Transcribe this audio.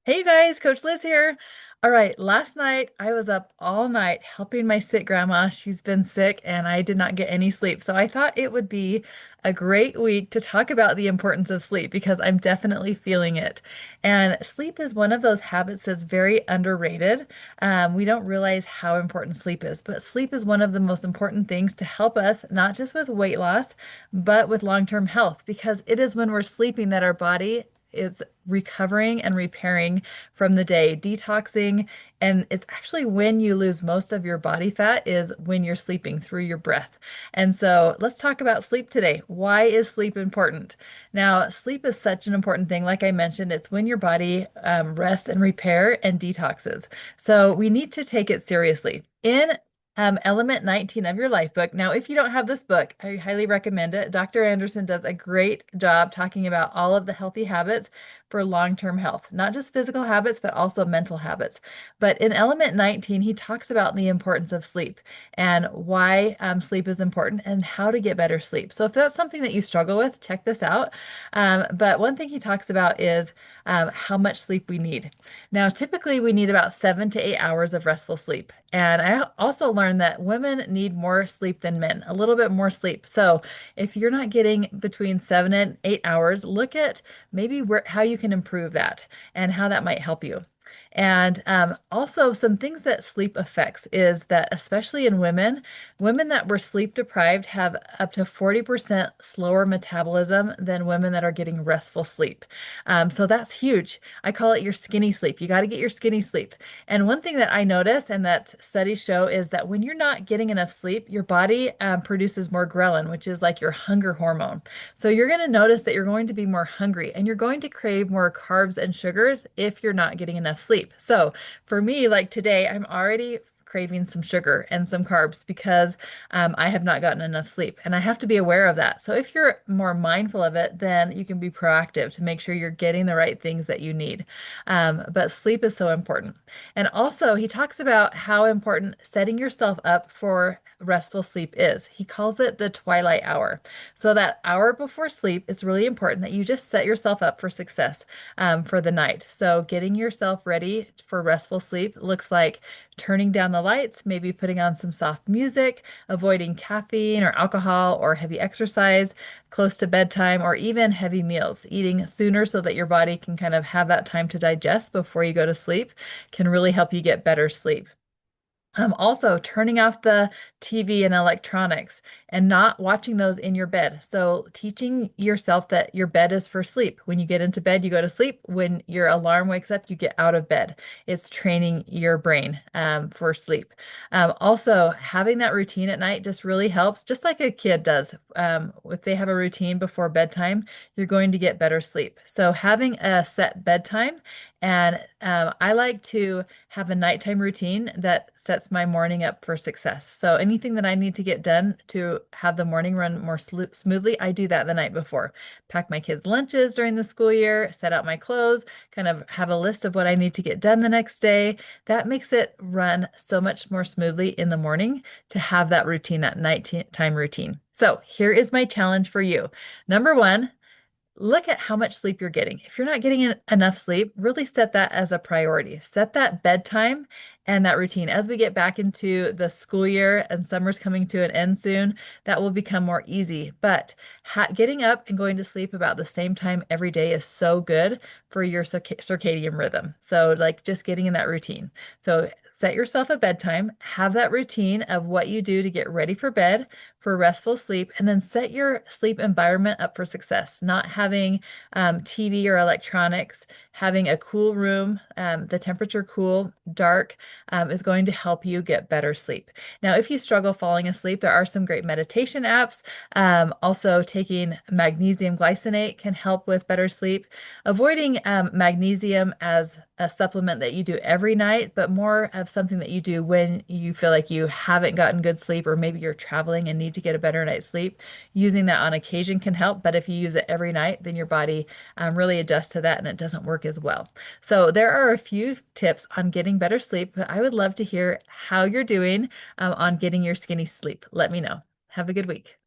Hey you guys, Coach Liz here. All right, last night I was up all night helping my sick grandma. She's been sick and I did not get any sleep. So I thought it would be a great week to talk about the importance of sleep because I'm definitely feeling it. And sleep is one of those habits that's very underrated. We don't realize how important sleep is, but sleep is one of the most important things to help us, not just with weight loss, but with long-term health, because it is when we're sleeping that our body is recovering and repairing from the day, detoxing. And it's actually when you lose most of your body fat is when you're sleeping through your breath. And so let's talk about sleep today. Why is sleep important? Now, sleep is such an important thing. Like I mentioned, it's when your body rests and repair and detoxes. So we need to take it seriously. In Element 19 of your life book. Now, if you don't have this book, I highly recommend it. Dr. Anderson does a great job talking about all of the healthy habits for long-term health, not just physical habits, but also mental habits. But in Element 19, he talks about the importance of sleep and why sleep is important and how to get better sleep. So if that's something that you struggle with, check this out. But one thing he talks about is how much sleep we need. Now, typically we need about 7 to 8 hours of restful sleep. And I also learned that women need more sleep than men, a little bit more sleep. So if you're not getting between 7 and 8 hours, look at maybe how you can improve that and how that might help you. And also some things that sleep affects is that especially in women, women that were sleep deprived have up to 40% slower metabolism than women that are getting restful sleep. So that's huge. I call it your skinny sleep. You got to get your skinny sleep. And one thing that I notice and that studies show is that when you're not getting enough sleep, your body produces more ghrelin, which is like your hunger hormone. So you're going to notice that you're going to be more hungry and you're going to crave more carbs and sugars if you're not getting enough sleep. So for me, like today, I'm already craving some sugar and some carbs because I have not gotten enough sleep. And I have to be aware of that. So if you're more mindful of it, then you can be proactive to make sure you're getting the right things that you need. But sleep is so important. And also, he talks about how important setting yourself up for restful sleep is. He calls it the twilight hour. So that hour before sleep, it's really important that you just set yourself up for success for the night. So getting yourself ready for restful sleep looks like turning down the lights, maybe putting on some soft music, avoiding caffeine or alcohol or heavy exercise close to bedtime, or even heavy meals. Eating sooner so that your body can kind of have that time to digest before you go to sleep can really help you get better sleep. Also, turning off the TV and electronics and not watching those in your bed. So, teaching yourself that your bed is for sleep. When you get into bed, you go to sleep. When your alarm wakes up, you get out of bed. It's training your brain for sleep. Also, having that routine at night just really helps, just like a kid does. If they have a routine before bedtime, you're going to get better sleep. So, having a set bedtime and I like to have a nighttime routine that sets my morning up for success. So anything that I need to get done to have the morning run more smoothly, I do that the night before. Pack my kids' lunches during the school year, set out my clothes, kind of have a list of what I need to get done the next day. That makes it run so much more smoothly in the morning to have that routine, that nighttime routine. So here is my challenge for you. Number one, look at how much sleep you're getting. If you're not getting enough sleep, really set that as a priority. Set that bedtime and that routine. As we get back into the school year and summer's coming to an end soon, that will become more easy. But getting up and going to sleep about the same time every day is so good for your circadian rhythm. So, like just getting in that routine. So, set yourself a bedtime, have that routine of what you do to get ready for bed for restful sleep, and then set your sleep environment up for success. Not having TV or electronics, having a cool room, the temperature cool, dark, is going to help you get better sleep. Now, if you struggle falling asleep, there are some great meditation apps. Also, taking magnesium glycinate can help with better sleep. Avoiding magnesium as a supplement that you do every night, but more of something that you do when you feel like you haven't gotten good sleep, or maybe you're traveling and need to get a better night's sleep. Using that on occasion can help, but if you use it every night, then your body really adjusts to that and it doesn't work as well. So there are a few tips on getting better sleep, but I would love to hear how you're doing on getting your skinny sleep. Let me know. Have a good week.